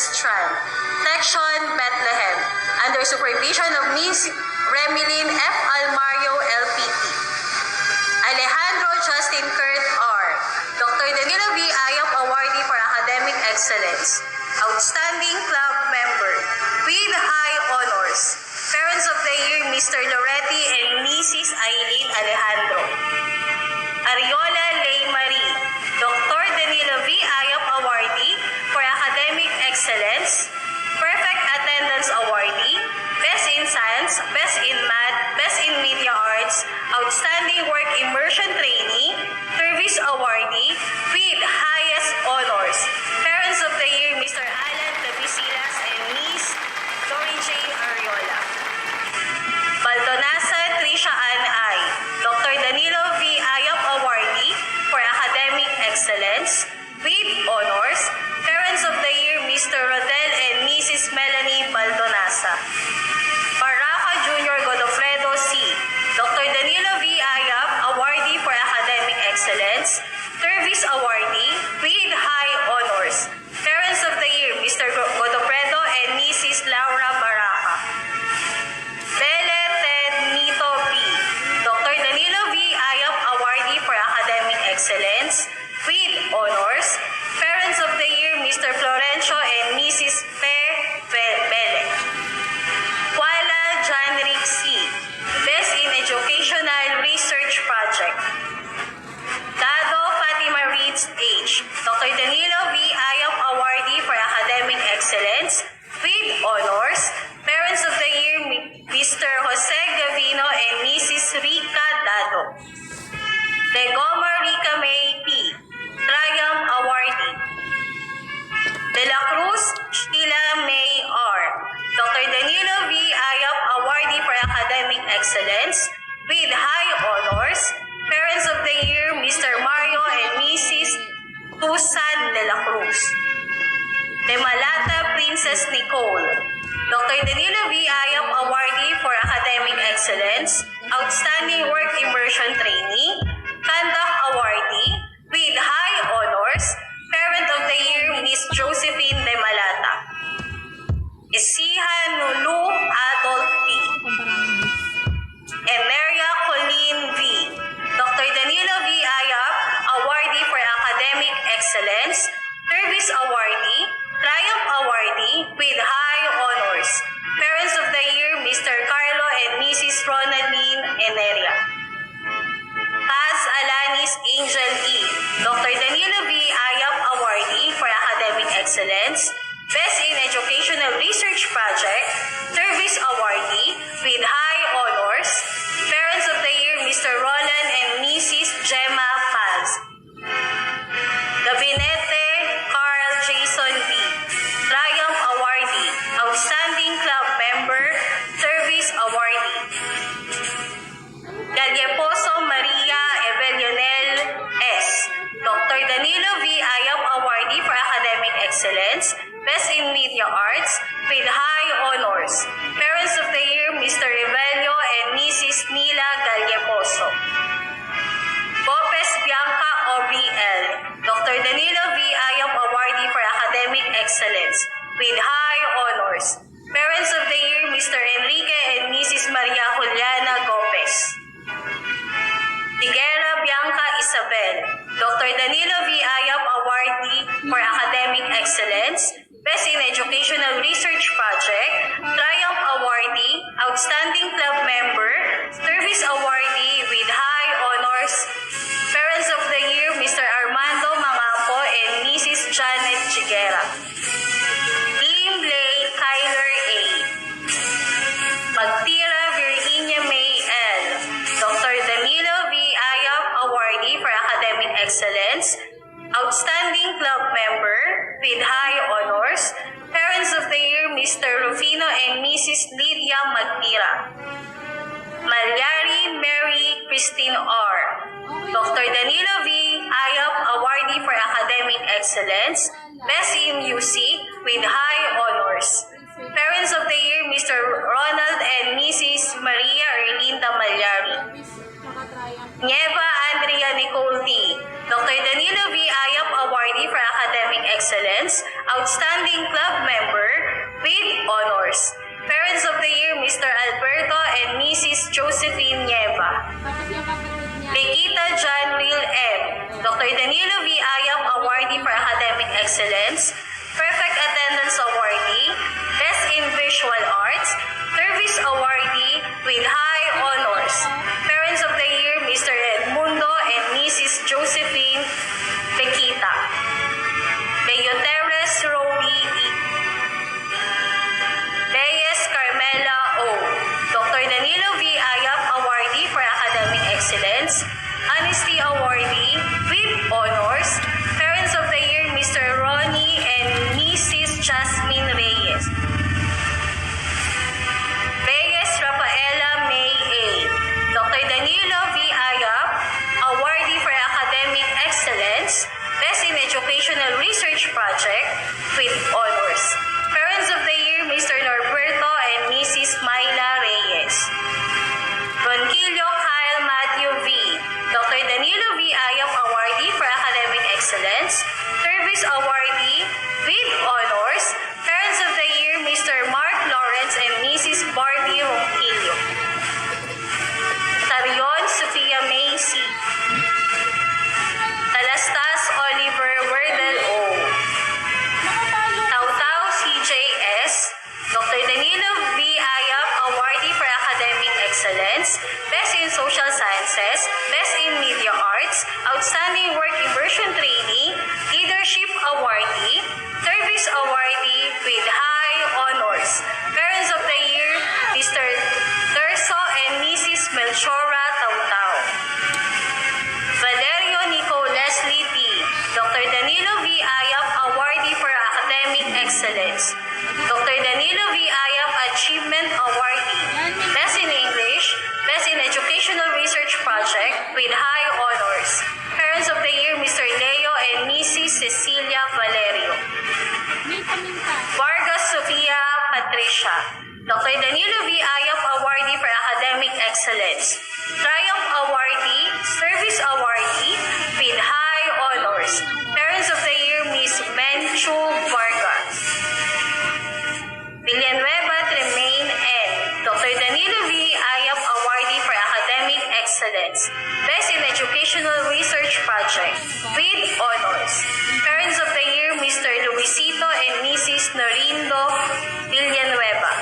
Strand, Section Bethlehem, under supervision of Ms. Remilyn F. Almario, LPT. Alejandro Justin Kurt R. Dr. Danilo V. Ayop Awardee for Academic Excellence, Outstanding Club Member, with High Honors. Parents of the Year, Mr. Loretti and Mrs. Aileen Alejandro. Ariola Lay Marie, Dr. Danilo V. Ayop Awardee for Academic Excellence, Perfect Attendance Awardee, Best in Science, Best in Math, Best in Media Arts, Outstanding Work Immersion Trainee, Service Awardee, with Highest Honors. Parents of the Year, Mr. Alan Tabisilas and Ms. Dory Jane Ariola. Baldonasa Tricia Ann I, Dr. Danilo V. Ayop Awardee for Academic Excellence, with Honors. Parents of the Year, Mr. Rodel and Mrs. Melanie Baldonasa. Baraka Jr. Godofredo C, Dr. Danilo V. Ayop Awardee for Academic Excellence, Service Awardee, with High Honors. Parents of the Year, Mr. Godofredo and Mrs. Laura Baraka. Bele Ted Nito B, Dr. Danilo V. Ayop Awardee for Academic Excellence, with Honors. Parents of the Year, Mr. Florencio and Mrs. Bele. Kuala Janric C, Best in Educational Research Project. Dado Fatima Reeds H, Dr. Danilo V. Ayop Awardee for Academic Excellence, with Honors. Parents of the Year, Mr. Jose Gavino and Mrs. Rica Dado. Degomar Rica May P, Triumph Awardee. De la Cruz Sheila May R, Dr. Danilo V. Ayop Awardee for Academic Excellence, with High Honors. Parents of the Year, Mr. Mario and Mrs. Tusan de la Cruz. De Malata Princess Nicole, Dr. Danilo V. Ayop Awardee for Academic Excellence, Outstanding Work Immersion Trainee, Conduct Awardee, with High Honors. Parent of the Year, Miss Josephine De Malata. Isiha Nulu Adult P. Emeria Colleen V, Dr. Danilo V. Ayop Awardee for Academic Excellence, Service Awardee, Triumph Awardee, with High Honors. Parents of the Year, Mr. Carlo and Mrs. Ronaldine Eneria. Paz Alanis Angel E, Dr. Danilo V. Ayop Awardee for Academic Excellence, Best in Educational Research Project, Service Awardee, with High Honors. Parents of the Year, Mr. Roland and Mrs. Gemma Paz. Gabinete Carl Jason V, Triumph Awardee, Outstanding Club Member, Service Awardee. Galleposo Maria Evelionel S, Dr. Danilo V. Ayop Awardee for Academic Excellence, Best in Media Arts, with High Honors. Parents of the Year, Mr. Revelio and Mrs. Nila Galleposo. Gopez Bianca Aubrey L, Dr. Danilo V. Ayop Awardee for Academic Excellence, with High Honors. Parents of the Year, Mr. Enrique and Mrs. Maria Juliana Gopez. Higuera Bianca Isabel, Dr. Danilo V. Ayop Awardee for Academic Excellence, Best in Educational Research Project, Triumph Awardee, Outstanding Club Member, Service Awardee, with High Honors. Parents of the Year, Mr. Armando Mangapo and Mrs. Janet Chiguera. Team Lay Kyler A, Magtira Virginia May L, Dr. Danilo V. Ayop Awardee for Academic Excellence, Outstanding Club Member, with High Honors. Parents of the Year, Mr. Rufino and Mrs. Lydia Magtira. Malyari Mary Christine R, Dr. Danilo V. Ayop Awardee for Academic Excellence, Best in Music, with High Honors. Parents of the Year, Mr. Ronald and Mrs. Maria Erlinda Malyari. Nieva Andrea Nicole D, Dr. Danilo V. Ayop Awardee for Academic Excellence. Excellence, Outstanding Club Member with Honors. Parents of the Year, Mr. Alberto and Mrs. Josephine Nieva. Lequita John Will M. Dr. Danilo V. Ayap Awardee for Academic Excellence. Perfect Attendance Awardee. Best in Visual Arts. Service Awardee with High Honors. Parents of the Year, Mr. Edmundo and Mrs. Josephine Lequita. Leoteres Roby E. Reyes Carmela O. Dr. Danilo V. Ayap Awardee for Academic Excellence. Honesty Awardee with Honors. Parents of the Year, Mr. Ronnie and Mrs. Jasmine Reyes. Reyes Rafaela May A. Dr. Danilo V. Ayap Awardee for Academic Excellence. Best in Educational Research Project with Honors. Parents of the Year, Mr. Norberto and Mrs. Myla Reyes. Ronquillo Kyle Matthew V. Dr. Danilo V. Ayap Awardee for Academic Excellence. Service Awardee with Honors. Parents of the Year, Mr. Mark Lawrence and Mrs. Barbie Ronquillo. Tarion Sofia Macy. Talastas Oliver Werdel O. Tautau CJS. Dr. Danilo V. Ayap Awardee for Academic Excellence. Best in Social Sciences. Best in Media Arts. Outstanding Work Immersion Trainee. Leadership Awardee. Service Awardee with High Honors. Parents of the Year, Mr. Terso and Mrs. Melchora Tautau. Valerio Nico Leslie D. Dr. Danilo V. Ayap Awardee for Academic Excellence. Dr. Danilo V. Ayap Achievement Awardee. Best in English, Best in Educational Research Project with High Honors. Parents of the Year, Mr. Leo and Mrs. Cecilia Valerio. Vargas Sofia Patricia. Dr. Danilo V. Ayap Awardee for Academic Excellence. Triumph Awardee, Service Awardee with High Honors. Parents of the Year, Miss Menchu Vargas. Villanueva Tremaine N. Dr. Danilo V. Ayap Awardee for Academic Excellence. Best in Educational Research Project with Honors. Parents of the Year, Mr. Luisito and Mrs. Norindo Villanueva.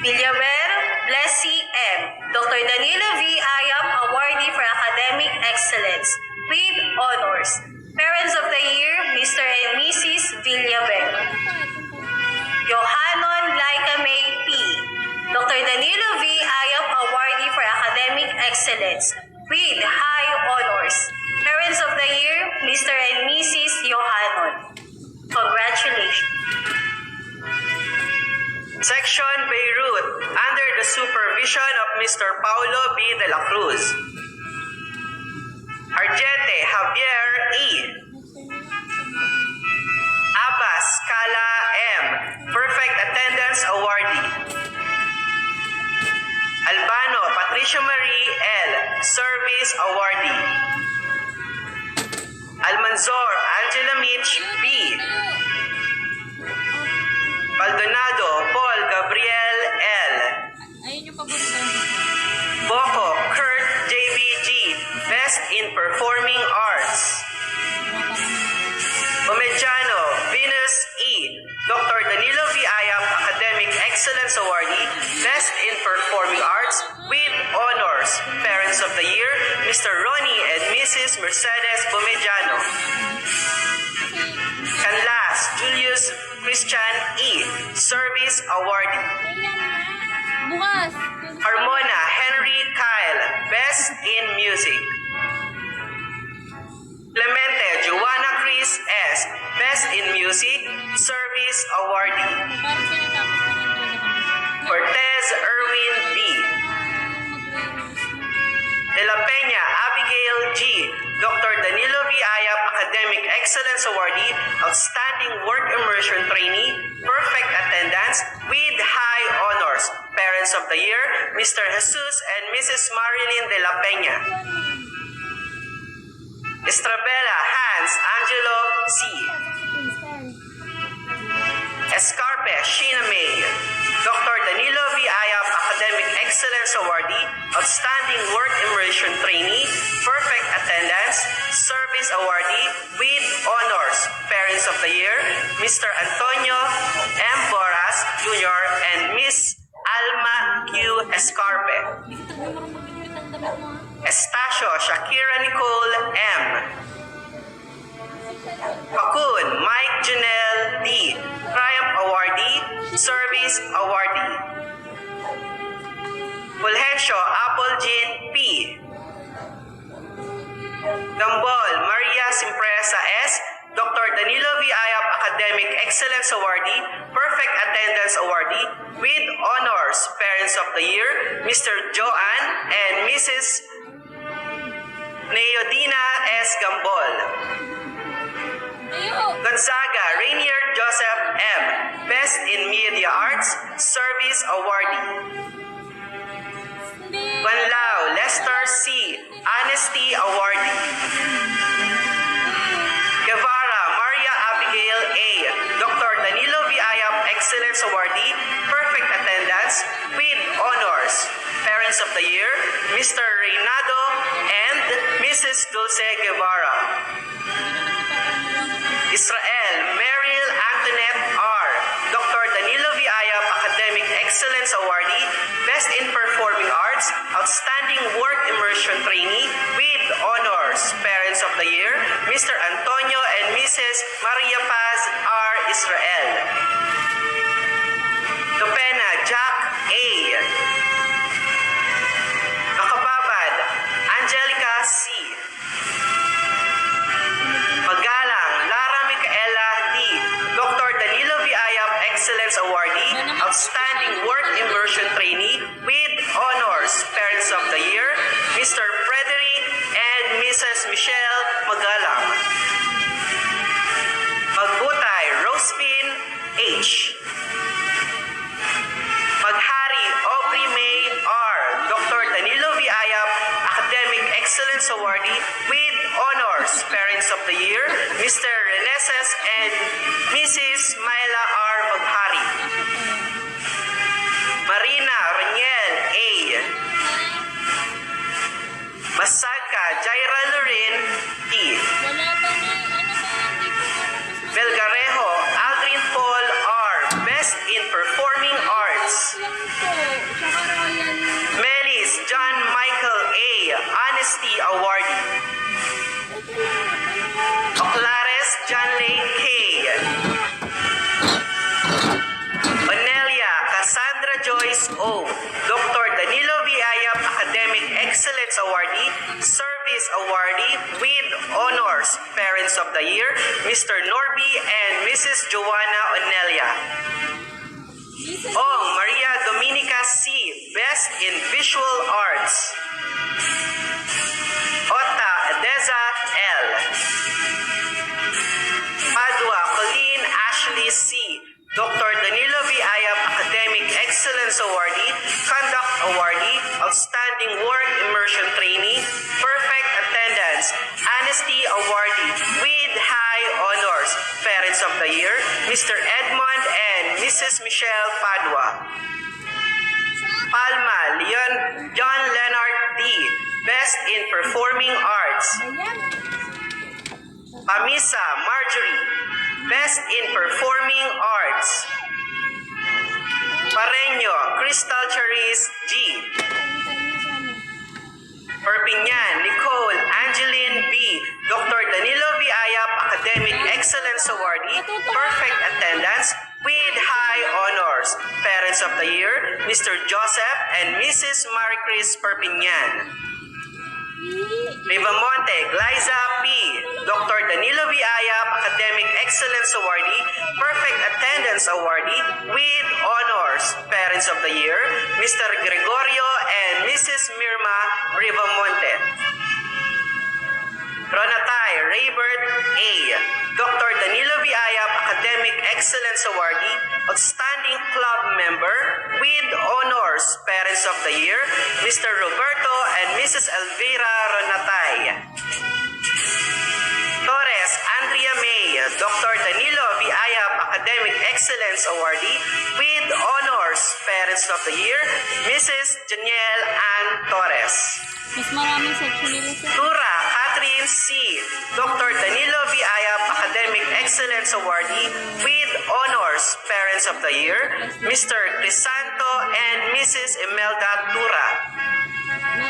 Villaver Blessy M. Dr. Danilo V. Ayap Awardee for Academic Excellence with Honors. Parents of the Year, Mr. and Mrs. Villaver. Johanon Laika May P. Dr. Danilo V. Ayap Awardee for Academic Excellence with High Honors. Parents of the Year, Mr. and Mrs. Johanon. Congratulations. Section Beirut, under the supervision of Mr. Paulo B. de la Cruz. Argente Javier E. Abbas Kala M. Perfect Attendance Awardee. Albano Patricia Marie L. Service Awardee. Almanzor Angela Mitch B. Maldonado Paul Gabriel L. Boko Kurt JBG, Best in Performing Arts. Omejano Venus E. Dr. Danilo V. Ayap Academic Excellence Awardee, Best in Performing Arts with Honors. Parents of the Year, Mr. Ronnie and Mrs. Mercedes Bomejano. Canlas Julius Christian E. Service Awardee. Harmona Henry Kyle, Best in Music. Clemente Joanna Chris S. Best in Music, Service Awardee. Cortez Erwin B. De la Peña Abigail G. Dr. Danilo V. Ayap Academic Excellence Awardee, Outstanding Work Immersion Trainee, Perfect Attendance with High Honors. Parents of the Year, Mr. Jesus and Mrs. Marilyn de la Peña. Estrabella Hans Angelo C. Escarpe, Sheena May. Dr. Danilo V. Ayap, Academic Excellence Awardee, Outstanding Work Immersion Trainee, Perfect Attendance, Service Awardee with Honors, Parents of the Year, Mr. Antonio M. Boras Jr. and Miss Alma Q. Escarpe. Estacio Shakira Nicole M. Pakun Mike Janelle D. Triumph Awardee, Service Awardee. Fulgencio Apple Jean P. Gambol Maria Simpresa S. Dr. Danilo V. Ayap, Academic Excellence Awardee, Perfect Attendance Awardee, with Honors, Parents of the Year, Mr. Joanne and Mrs. Neodina S. Gambol. Gonzaga Rainier Joseph M. Best in Media Arts, Service Awardee. Banlao Lester C. Honesty Awardee. Guevara Maria Abigail A. Dr. Danilo V. Ayap, Excellence Awardee, Perfect Attendance, with Honors, Parents of the Year, Mr. Reynado and Mrs. Dulce Guevara. Israel Meryl Antoinette R. Dr. Danilo V. Ayap, Academic Excellence Awardee, Best in Performing Arts, Outstanding Work Immersion Trainee, with Honors, Parents of the Year, Mr. Antonio and Mrs. Maria Paz R. Israel. Dopena Jack A. Makababad Angelica C. Magalang Lara Micaela D. Dr. Danilo V. Ayap, Excellence Awardee, Outstanding Work Immersion Trainee, with Honors, Parents of the Year, Mr. Frederick and Mrs. Michelle Magalang. Magbutay Rosebin H. Maghari Aubrey May R. Dr. Danilo V. Ayap, Academic Excellence Awardee, with Honors, Parents of the Year, Mr. Reneses and Mrs. Myla R. Maghari. Marina Raniel A. Masaka Jaira Lorin D. Belgarejo Aldrin Paul R. Best in Performing Arts. Melis John Michael A. Honesty Awardee. Oclares John Lay K. Onelia Cassandra Joyce O. Dr. Danilo V. Ayap, Academic Excellence Awardee, Service Awardee, with Honors, Parents of the Year, Mr. Norby and Mrs. Joanna Onelia. Ong Maria Dominica C. Best in Visual Arts. Ota Adeza L. Padua Colleen Ashley C. Dr. Danilo V. Ayap, Academic Excellence Awardee, Conduct Awardee, Outstanding Work Immersion Trainee, Perfect Attendance, Honesty Awardee, with High Honors, Parents of the Year, Mr. Edmond and Mrs. Michelle Padua. Palma Leon John Leonard D. Best in Performing Arts. Pamisa Marjorie, Best in Performing Arts. Pareño Crystal Charis G. Perpignan Nicole Angeline B. Dr. Danilo V. Ayap, Academic Excellence Awardee, Perfect Attendance, with High Honors, Parents of the Year, Mr. Joseph and Mrs. Marie Chris Perpignan. Rivamonte Glyza P. Dr. Danilo V. Ayap, Academic Excellence Awardee, Perfect Attendance Awardee, with Honors, Parents of the Year, Mr. Gregorio and Mrs. Mirma Rivamonte. Ronatay Raybert A. Dr. Danilo V. Ayap, Academic Excellence Awardee, Outstanding Club Member, with Honors, Parents of the Year, Mr. Roberto and Mrs. Elvira Ronatay. Torres Andrea May. Excellence Awardee with honors. Parents of the Year, Mrs. Janiel Ann Torres. Mas maraming section nila sir. Tura, Catherine C. Dr. Danilo V. Ayap, Academic Excellence Awardee with honors. Parents of the Year, Mr. Crisanto and Mrs. Imelda Tura.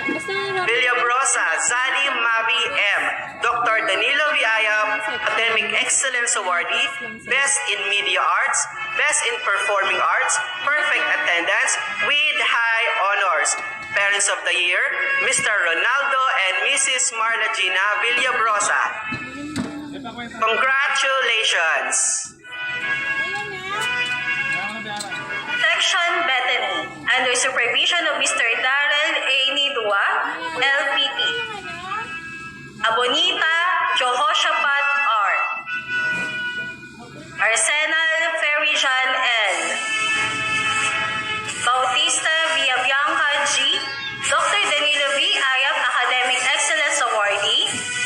Basta marami. Villabrosa, Zali Mavi M. Dr. Danilo V. Ayap, Academic Excellence Awardee, Best in Media Arts, Best in Performing Arts, Perfect Attendance with High Honors. Parents of the Year, Mr. Ronaldo and Mrs. Marla Gina Villabrosa. Congratulations! Section Bethany, under supervision of Mr. Darrell A. Nidua, LPT. Abonita Jehoshaphat R. Arsenal Ferijan L. Bautista Villabianca G. Dr. Danilo V. Ayap, Academic Excellence Awardee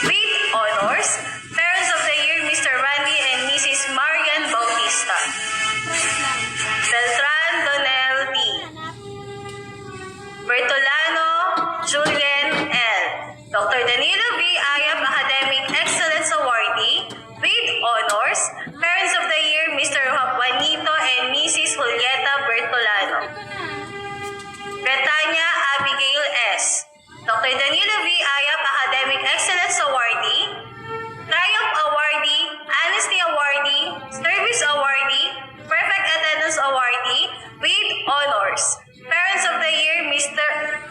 with honors. Parents of the Year, Mr. Randy and Mrs. Marian Bautista. Beltran Donel D. Bertolano Julien L. Dr. Danilo V. Ayap, Academic Excellence Awardee with honors. Parents of the Year, Mr. Juanito and Mrs. Julieta Bertolano. Bretanya Abigail S. Dr. Danilo V. Ayap, Academic Excellence Awardee, Triumph Awardee, Honesty Awardee, Service Awardee, Perfect Attendance Awardee with honors. Parents of the Year, Mr.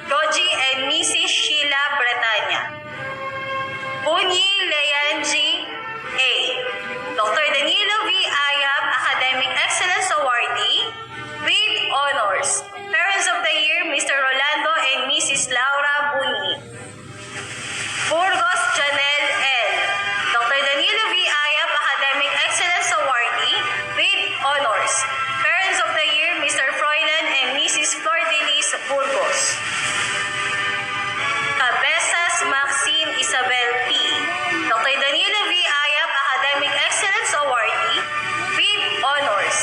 Roji and Mrs. Sheila Bretanya. Bunyi Leanji A. Dr. Danilo V. Ayap, Academic Excellence Awardee with honors. Parents of the Year, Mr. Rolando and Mrs. Laura Bunyi. Burgos Janel L. Dr. Danilo V. Ayap, Academic Excellence Awardee with honors. Parents of the Year, Mr. Froilan and Mrs. Flor Delis Burgos. Cabezas Maxine Isabel P. Dr. Danilo V. Ayap, Academic Excellence Awardee with honors.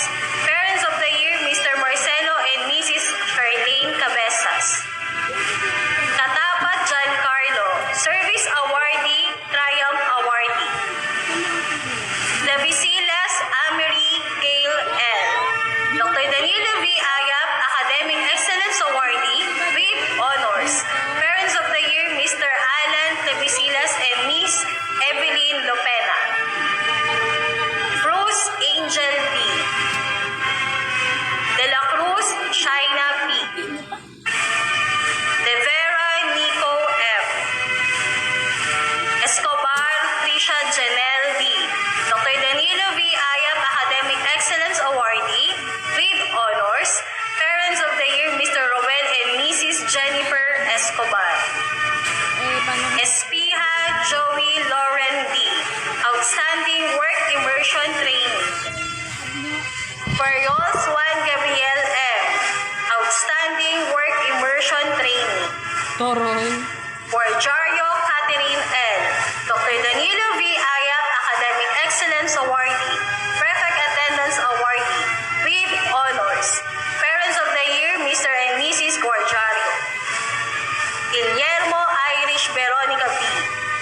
Parents of the Year, Mr. Marcelo and Mrs. Charlene Cabezas. Katapat Giancarlo, Service Awardee, Triumph Awardee. Lavisilas Amery Gale L. Dr. Danilo V. Ayap, Academic Excellence Awardee with honors. Parents of the Year, Mr. Alan Lavisilas and Miss Evelyn Lopena. Bruce Angel B. De La Cruz China P. De Vera Nico F. Escobar Trisha Janel D. Dr. Danilo V. Ayap, Academic Excellence Awardee with honors. Parents of the Year, Mr. Roel and Mrs. Jennifer Escobar. Paano? Espiha Joey Lauren D. Outstanding Work Immersion Training. Barrios Juan Gabriel M. Outstanding Work Immersion Training. Toroy. Borjario Catherine L. Dr. Danilo V. Ayap, Academic Excellence Awardee, Perfect Attendance Awardee, with honors. Parents of the Year, Mr. and Mrs. Borjario. Guillermo Irish Veronica B.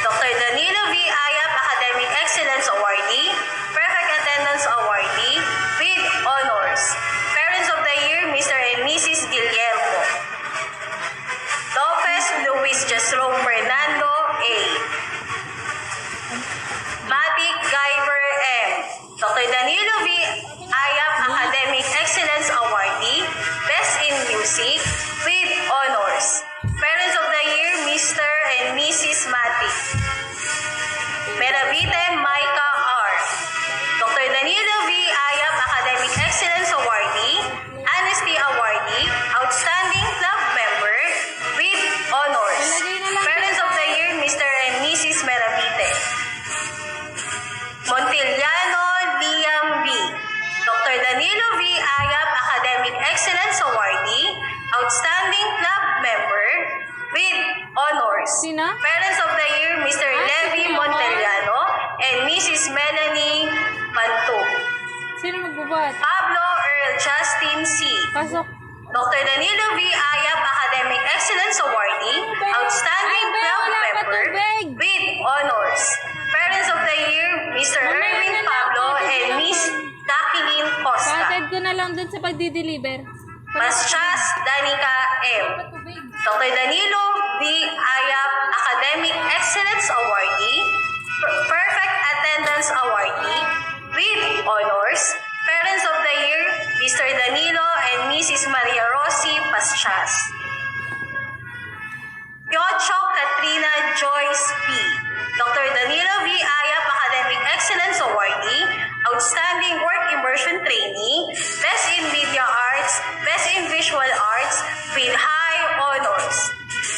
Dr. Danilo V. Ayap, Academic Excellence Awardee, Perfect Attendance Awardee, with honors. Parents of the Year, Mr. and Mrs. Guillermo. Lopez Luis Jasro Fernando A. Matic Guyver M. Dr. Danilo V. Ayap, Academic Excellence Awardee, Best in Music, with honors. Parents of the Year, Mr. and Mrs. Matic. Meravite Maika R. Dr. Danilo V. Ayap, Academic Excellence Awardee, Honesty Awardee, Outstanding Club Member, with honors. Parents of the Year, Mr. and Mrs. Meravite. Montiliano Liam B. Dr. Danilo V. Ayap, Academic Excellence Awardee, Outstanding Club Member, with honors. Sina? Parents of the Year, Mr. Levi Monteliano and Mrs. Melanie Manto. Sino magbubat? Pablo Pasok. Dr. Danilo V. Ayap, Academic Excellence Awardee, Outstanding Ay, Be, Club wala pa Member tubig. with Honors. Parents of the Year, Mr. Mamaya Erwin na lang, Pablo patid and ko Miss lang. Jacqueline Costa. Patid ko na lang dun sa pagdi-deliver. Paschas Danica M. Dr. Danilo V. Ayap, Academic Excellence Awardee, Perfect Attendance Awardee with Honors. Parents of the Year, Mr. Danilo and Mrs. Maria Rossi Paschas. Piocho Katrina Joyce P. Dr. Danilo V. Ayap, Academic Excellence Awardee, Outstanding Work Immersion Trainee, Best in Media Arts, Best in Visual Arts with High Honors.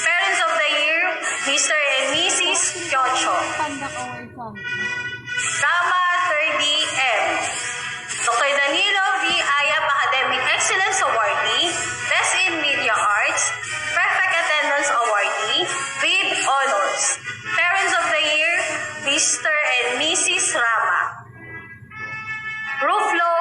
Parents of the Year, Mr. and Mrs. Piocho. Pandak award ko. Rama 30M. Dr. Danilo V. Ayap, Academic Excellence Awardee, Best in Media Arts, Perfect Attendance Awardee with Honors. Parents of the Year, Mr. and Mrs. Rama. Ruflo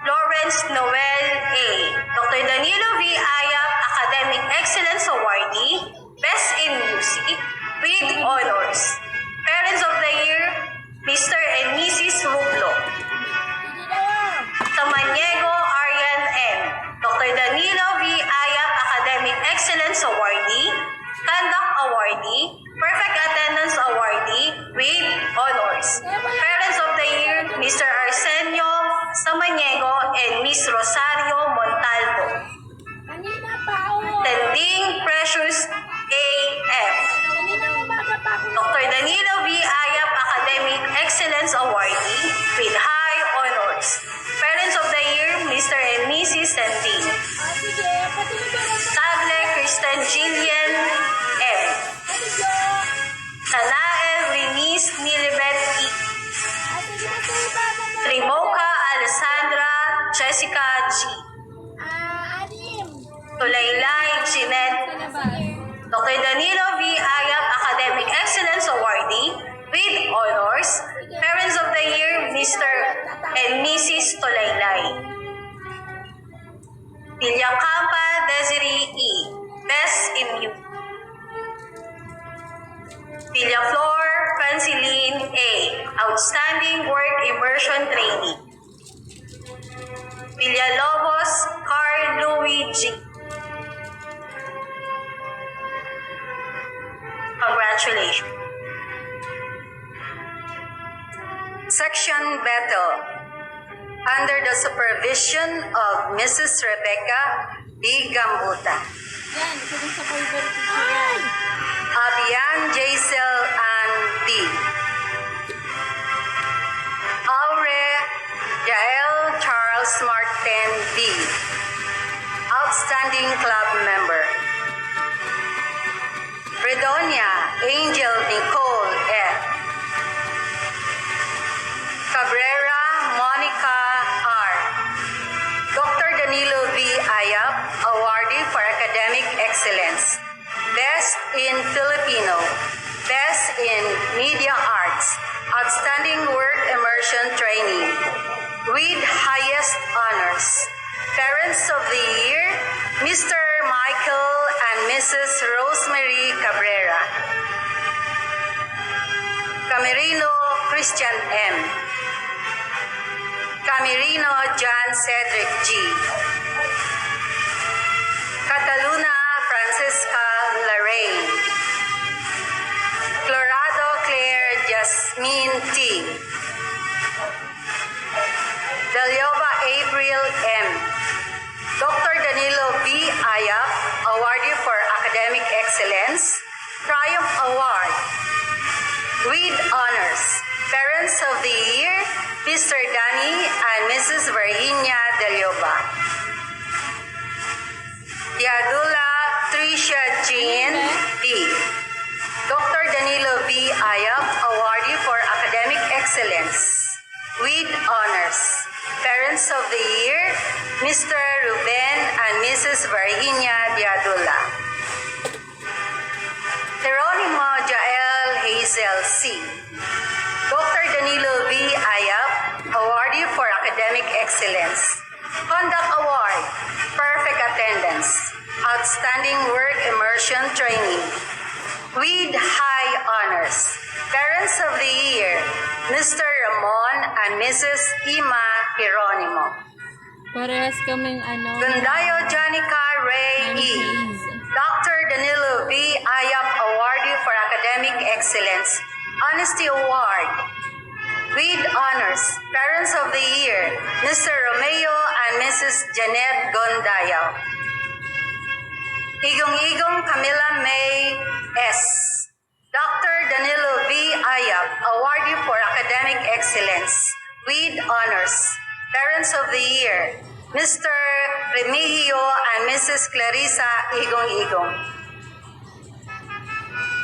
Lawrence Noel A. Dr. Danilo V. Ayap, Academic Excellence Awardee, Best in Music with Honors. Parents of the Year, Mr. and Mrs. Ruflo. Samaniego Arian M. Dr. Danilo V. Ayap, Academic Excellence Awardee, Conduct Awardee, Perfect Attendance Awardee with Honors. Parents of the Year, Mr. Arsenio Samaniego and Miss Rosario Montalvo. Kanina pa, oh. Tending Precious A.F. Dr. Danilo V. Ayap, Academic Excellence Awardee with High Honors. Parents of the Year, Mr. and Mrs. Tending. Tagle Kristen Jillian M. Sanael Renice Nilibet E. Trimoka Alessandra Jessica G. Tulaylay Jeanette. Dr. Danilo V. Ayap, Academic Excellence Awardee with Honors. Parents of the Year, Mr. and Mrs. Tulaylay. Villacampa Desiree E. Best in Youth. Villaflor Franciline A. Outstanding Work Immersion Trainee. Villalobos Carl Louis G. Congratulations. Section Battle. Under the supervision of Mrs. Rebecca B. Gambuta. Yan, isa dun sa pulver teacher yan. Abian Jaisel Ann B. Aure Jael Charles Martin B. Outstanding Club Member. Fredonia Angel Nicole F. Cabrera Monica R. Dr. Danilo V. Ayap, Awardee for Academic Excellence. Best in Filipino. Best in Media Arts. Outstanding Work Immersion Training. With highest honors. Parents of the Year, Mr. Michael and Mrs. Rosemary Cabrera. Camerino Christian M. Camerino John Cedric G. Cataluna Francisca Lorraine. Colorado Claire Jasmine T. Delioba April M. Dr. Danilo V. Ayap, Awardee for Academic Excellence, Triumph Award, with honors. Parents of the Year, Mr. Danny and Mrs. Virginia Delioba. Diadula Tricia Jean D. Dr. Danilo V. Ayap, Awardee for Academic Excellence, with honors. Parents of the Year, Mr. Ruben and Mrs. Virginia Diadula. Geronimo Jael Hazel C. Dr. Danilo V. Ayap, Awardee for Academic Excellence, Conduct Award, perfect attendance, outstanding work immersion training, with high honors. Parents of the Year, Mr. Ramon and Mrs. Ima Hieronimo. Parehas kaming Gundayo Janica Ray E. Dr. Danilo V. Ayap Awardee for Academic Excellence, Honesty Award. With honors, Parents of the Year, Mr. Romeo and Mrs. Janet Gondayo. Igong-igong Camila May S. Dr. Danilo V. Ayap, Awardee for Academic Excellence, with honors. Parents of the Year, Mr. Remigio and Mrs. Clarissa Igong-igong.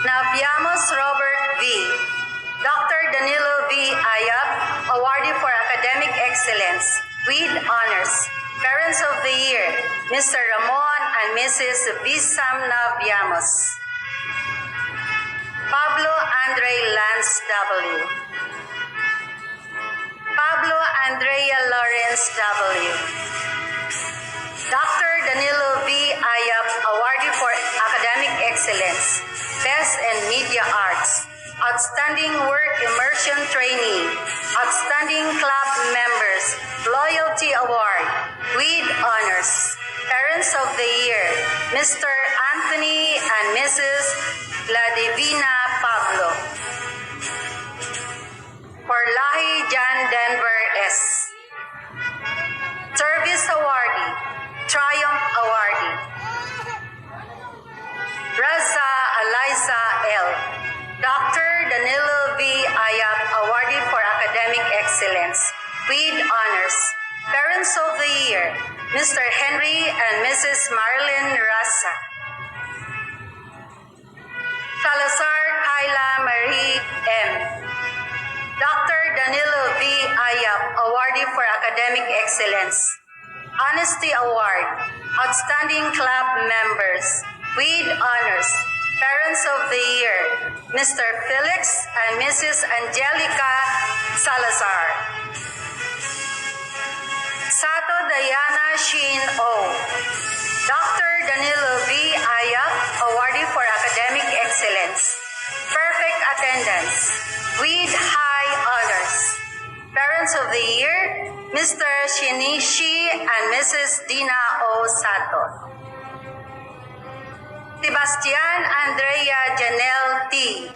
Naviamos Robert V. Dr. Danilo V. Ayap, Awardee for Academic Excellence, with honors. Parents of the Year, Mr. Ramon and Mrs. Bisam Naviamos. Pablo Andre Lance W. Pablo Andrea Lawrence W. Dr. Danilo V. Ayap, Awardee for Academic Excellence, Best in Media Arts, Outstanding Work Immersion Trainee, Outstanding Club Members, Loyalty Award, with honors. Parents of the Year, Mr. Anthony and Mrs. Vladivina Pablo. Porlahi Jan Denver S. Service Awardee, Triumph Awardee. Raza Eliza L. Dr. Danilo V. Ayap, Awardee for Academic Excellence, with honors. Parents of the Year, Mr. Henry and Mrs. Marilyn Rasa. Salazar Kyla Marie M. Dr. Danilo V. Ayap, Awardee for Academic Excellence, Honesty Award, Outstanding Club Members, with honors. Parents of the Year, Mr. Felix and Mrs. Angelica Salazar. Sato Diana Sheen O. Dr. Danilo V. Ayap, Awardee for Academic Excellence, Perfect Attendance, with high honors. Parents of the Year, Mr. Shinichi and Mrs. Dina O. Sato. Sebastian Andrea Janelle T.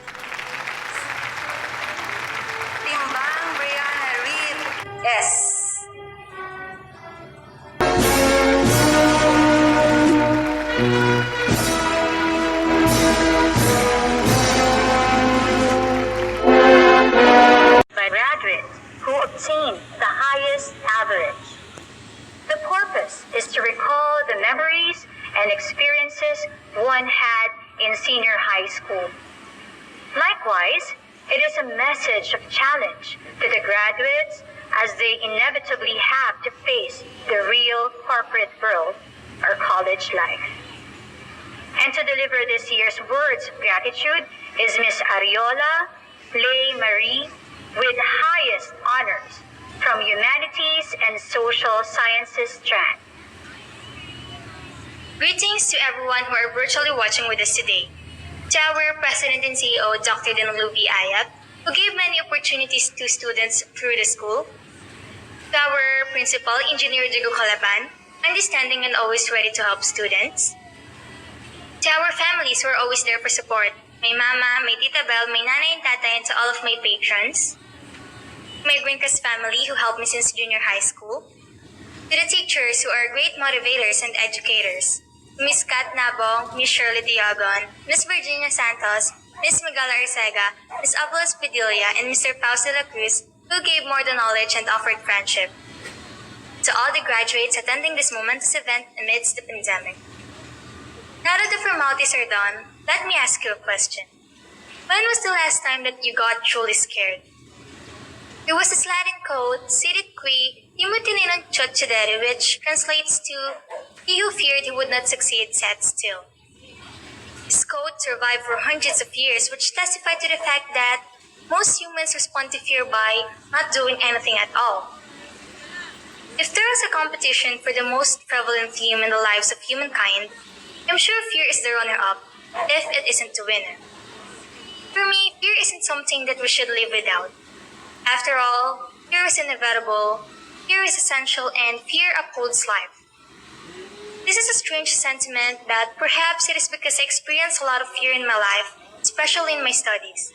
Timbang Brianna Reed S. By graduates who obtain the highest average. The purpose is to recall the memories and experiences one had in senior high school. Likewise, it is a message of challenge to the graduates as they inevitably have to face the real corporate world or college life. And to deliver this year's words of gratitude is Miss Ariola Lay Marie with highest honors from Humanities and Social Sciences strand. Greetings to everyone who are virtually watching with us today. To our President and CEO, Dr. Danilo V. Ayap, who gave many opportunities to students through the school. To our Principal, Engineer Diego Calaban, understanding and always ready to help students. To our families who are always there for support, my mama, my tita Belle, my nanay and tatay, and to all of my patrons. My Grincas family who helped me since junior high school. To the teachers who are great motivators and educators. Miss Kat Nabong, Miss Shirley Diagon, Miss Virginia Santos, Miss Miguel Arcega, Miss Apolos Padilla, and Mr. Paus de la Cruz, who gave more than knowledge and offered friendship. To all the graduates attending this momentous event amidst the pandemic. Now that the formalities are done, let me ask you a question. When was the last time that you got truly scared? It was a Latin quote, Sidit qui imutininon chotchedere, which translates to, he who feared he would not succeed sat still. This quote survived for hundreds of years, which testified to the fact that most humans respond to fear by not doing anything at all. If there is a competition for the most prevalent theme in the lives of humankind, I'm sure fear is the runner-up, if it isn't the winner. For me, fear isn't something that we should live without. After all, fear is inevitable, fear is essential, and fear upholds life. This is a strange sentiment, but perhaps it is because I experienced a lot of fear in my life, especially in my studies.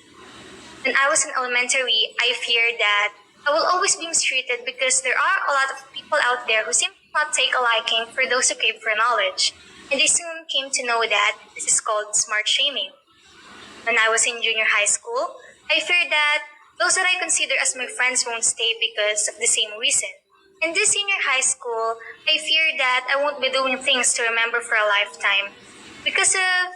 When I was in elementary, I feared that I will always be mistreated because there are a lot of people out there who seem to not take a liking for those who crave for knowledge, and I soon came to know that this is called smart shaming. When I was in junior high school, I feared that those that I consider as my friends won't stay because of the same reason. In this senior high school, I feared that I won't be doing things to remember for a lifetime because of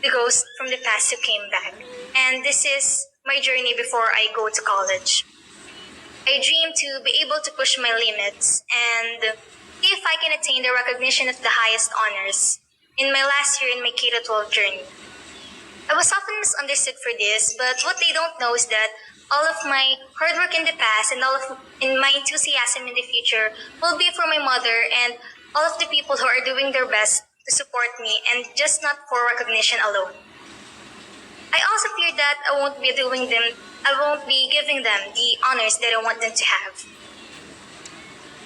the ghost from the past who came back. And this is my journey before I go to college. I dream to be able to push my limits and see if I can attain the recognition of the highest honors in my last year in my K-12 journey. I was often misunderstood for this, but what they don't know is that all of my hard work in the past and all of my enthusiasm in the future will be for my mother and all of the people who are doing their best to support me and just not for recognition alone. I also fear that I won't be giving them the honors that I want them to have.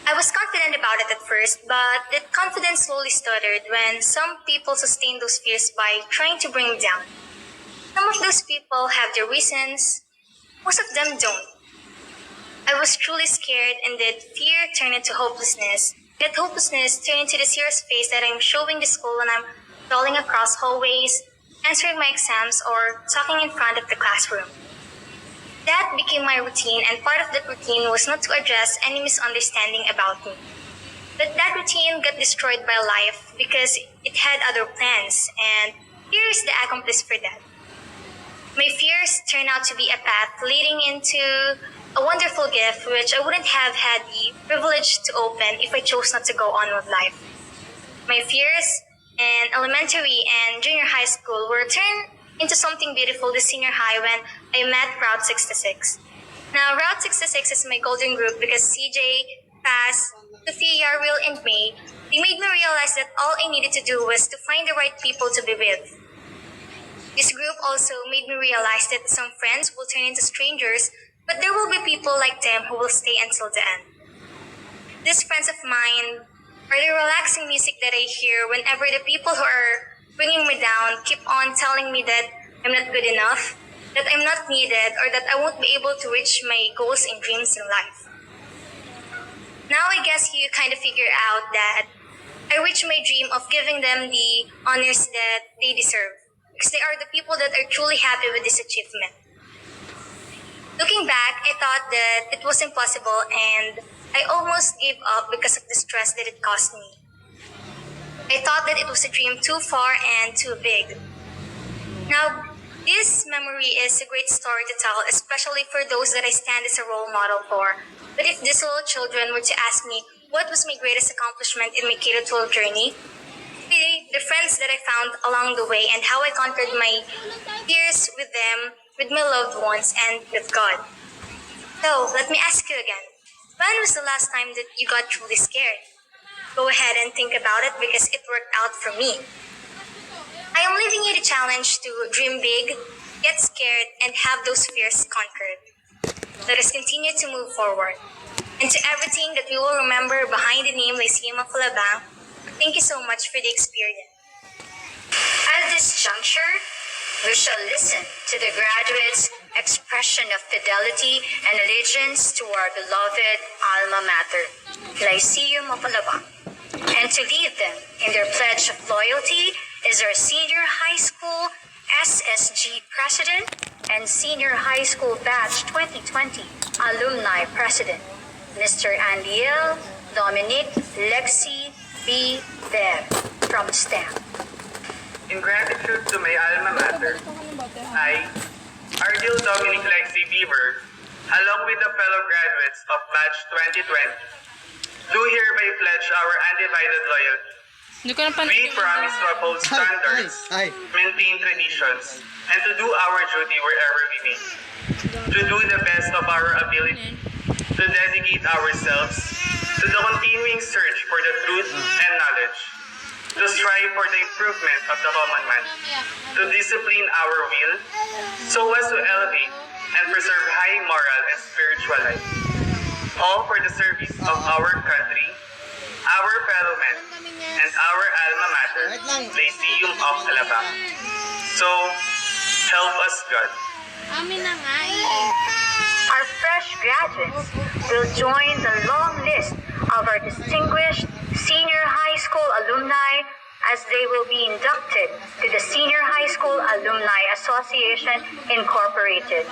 I was confident about it at first, but that confidence slowly stuttered when some people sustained those fears by trying to bring me down. Some of those people have their reasons, most of them don't. I was truly scared, and that fear turned into hopelessness. That hopelessness turned into the serious face that I'm showing the school when I'm strolling across hallways, answering my exams, or talking in front of the classroom. That became my routine, and part of that routine was not to address any misunderstanding about me. But that routine got destroyed by life because it had other plans, and fear is the accomplice for that. My fears turned out to be a path leading into a wonderful gift which I wouldn't have had the privilege to open if I chose not to go on with life. My fears in elementary and junior high school were turned into something beautiful this senior high when I met Route 66. Now, Route 66 is my golden group because CJ, Paz, Sophia, Yarwil, and May, they made me realize that all I needed to do was to find the right people to be with. This group also made me realize that some friends will turn into strangers, but there will be people like them who will stay until the end. These friends of mine are the relaxing music that I hear whenever the people who are bringing me down keep on telling me that I'm not good enough, that I'm not needed, or that I won't be able to reach my goals and dreams in life. Now I guess you kind of figure out that I reached my dream of giving them the honors that they deserve, because they are the people that are truly happy with this achievement. Looking back, I thought that it was impossible and I almost gave up because of the stress that it caused me. I thought that it was a dream too far and too big. Now, this memory is a great story to tell, especially for those that I stand as a role model for. But if these little children were to ask me what was my greatest accomplishment in my K-12 journey, the friends that I found along the way and how I conquered my fears with them, with my loved ones, and with God. So, let me ask you again. When was the last time that you got truly scared? Go ahead and think about it because it worked out for me. I am leaving you the challenge to dream big, get scared, and have those fears conquered. Let us continue to move forward. And to everything that we will remember behind the name Lyceum of Alabang, thank you so much for the experience. At this juncture, we shall listen to the graduates' expression of fidelity and allegiance to our beloved alma mater, Lyceum of Alabang. And to lead them in their pledge of loyalty is our Senior High School SSG President and Senior High School Batch 2020 Alumni President, Mr. Andiel Dominic Lexi B. Bev from STEM. In gratitude to my alma mater, I, Ardil Dominic Lexi Beaver, along with the fellow graduates of Batch 2020, do hereby pledge our undivided loyalty. We promise to uphold standards, maintain traditions, and to do our duty wherever we may. To do the best of our ability, to dedicate ourselves, to to the continuing search for the truth and knowledge, to strive for the improvement of the common man, to discipline our will so as to elevate and preserve high moral and spiritual life, all for the service of our country, our fellow men, and our alma mater, Lyceum of Alabang. So, help us God. Amin na nga eh. Our fresh graduates will join the long list of our distinguished senior high school alumni as they will be inducted to the Senior High School Alumni Association Incorporated.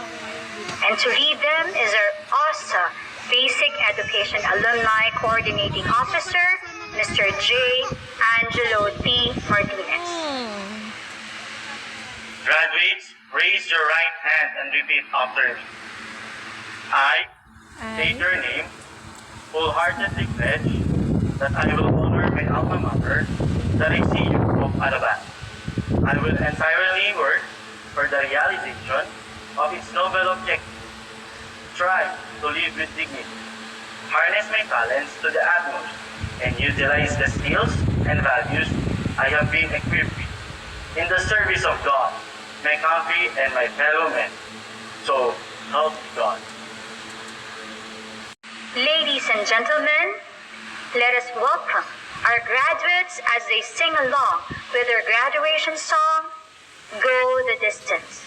And to lead them is our ASA Basic Education Alumni Coordinating Officer, Mr. J. Angelo T. Martinez. Graduates, raise your right hand and repeat after me. I state your name, wholeheartedly pledge that I will honor my alma mater, the Lyceum of Alabang. I will entirely work for the realization of its noble objective. Strive to live with dignity, harness my talents to the utmost, and utilize the skills and values I have been equipped with in the service of God, my country, and my fellow men. So, help me God. Ladies and gentlemen, let us welcome our graduates as they sing along with their graduation song, Go the Distance,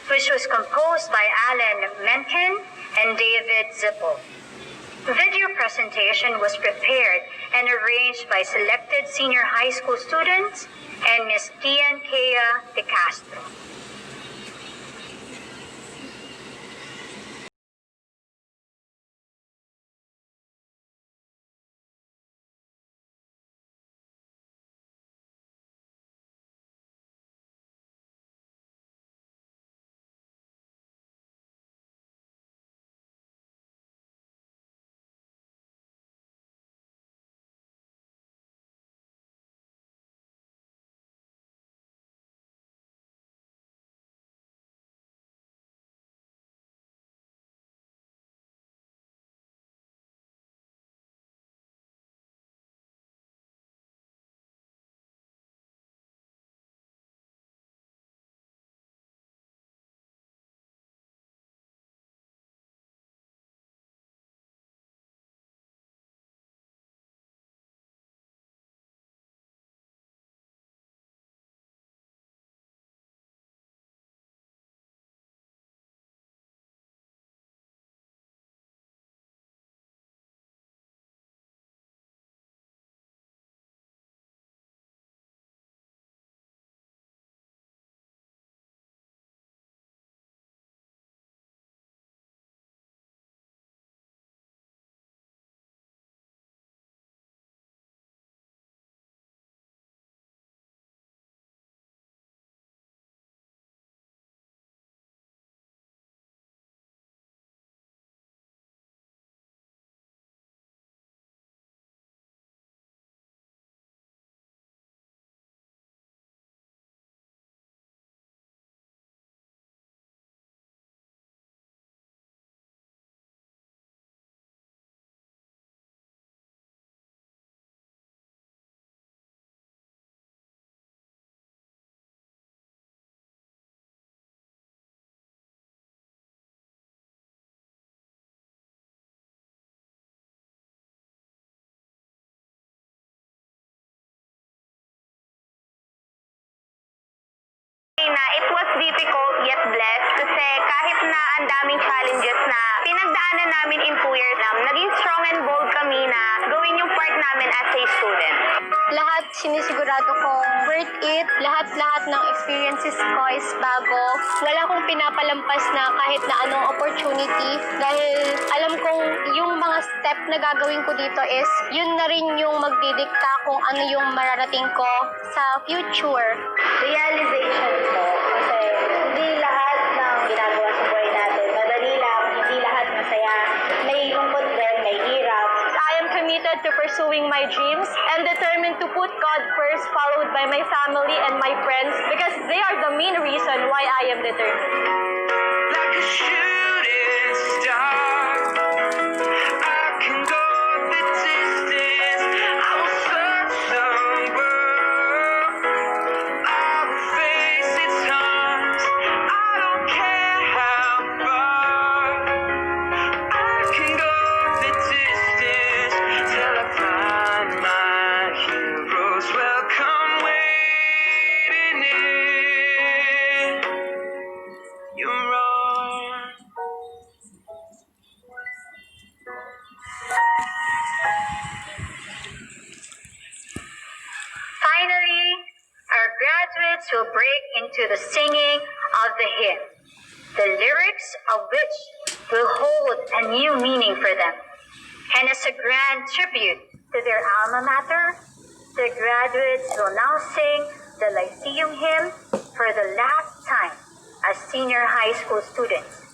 which was composed by Alan Menken and David Zippel. Video presentation was prepared and arranged by selected senior high school students and Ms. Tian Kea de Castro. Na it was difficult yet blessed kasi kahit na ang daming challenges na pinagdaanan namin in 2 years na, naging strong and bold kami na gawin yung part namin as a student. Lahat sinisigurado kong worth it. Lahat ng experiences ko is bago. Wala akong pinapalampas na kahit na anong opportunity dahil alam kong yung mga step na gagawin ko dito is yun na rin yung magdidikta kung ano yung mararating ko sa future. Realization po kasi hindi lahat ng ginagawa sa buhay natin madali lang, hindi lahat masaya. May lungkot din, may hirap. I am committed to pursuing my dreams and determined to put God first, followed by my family and my friends because they are the main reason why I am determined. Like a shooting star, I can go the distance. the singing of the hymn, the lyrics of which will hold a new meaning for them. And as a grand tribute to their alma mater, the graduates will now sing the Lyceum hymn for the last time as senior high school students,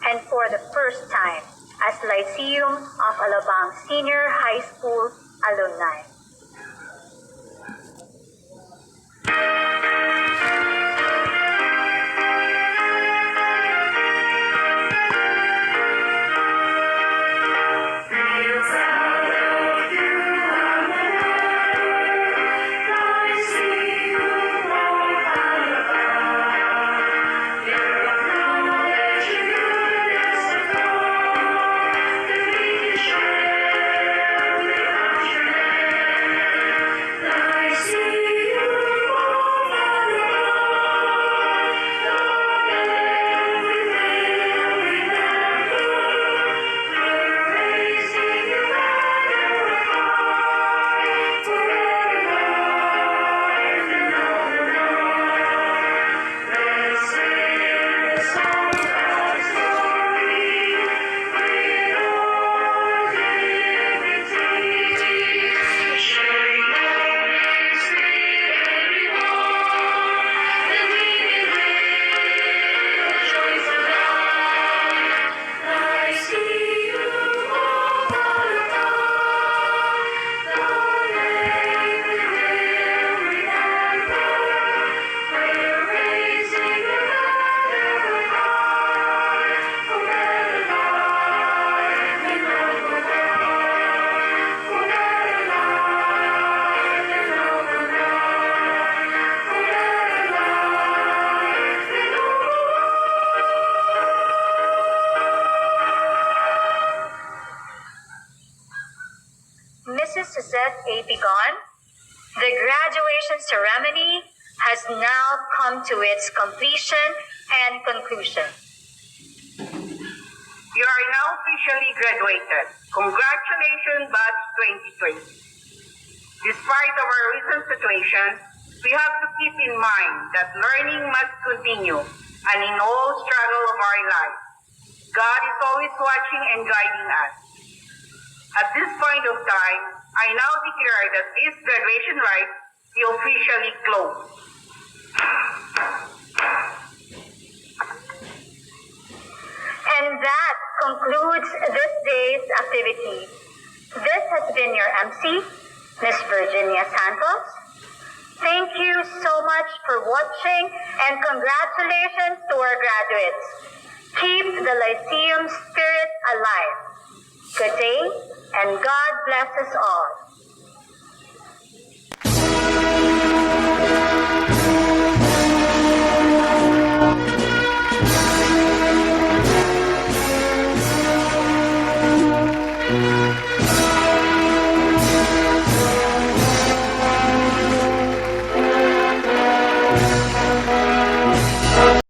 and for the first time as Lyceum of Alabang Senior High School alumni. Mrs. Suzette A. Pigon, the graduation ceremony has now come to its completion and conclusion. You are now officially graduated. Congratulations, Batch 2020. Despite our recent situation, we have to keep in mind that learning must continue, and in all struggle of our life, God is always watching and guiding us. At this point of time, I now declare that this graduation rite be officially closed. And that concludes this day's activity. This has been your MC, Miss Virginia Santos. Thank you so much for watching, and congratulations to our graduates. Keep the Lyceum spirit alive. Good day, and God bless us all.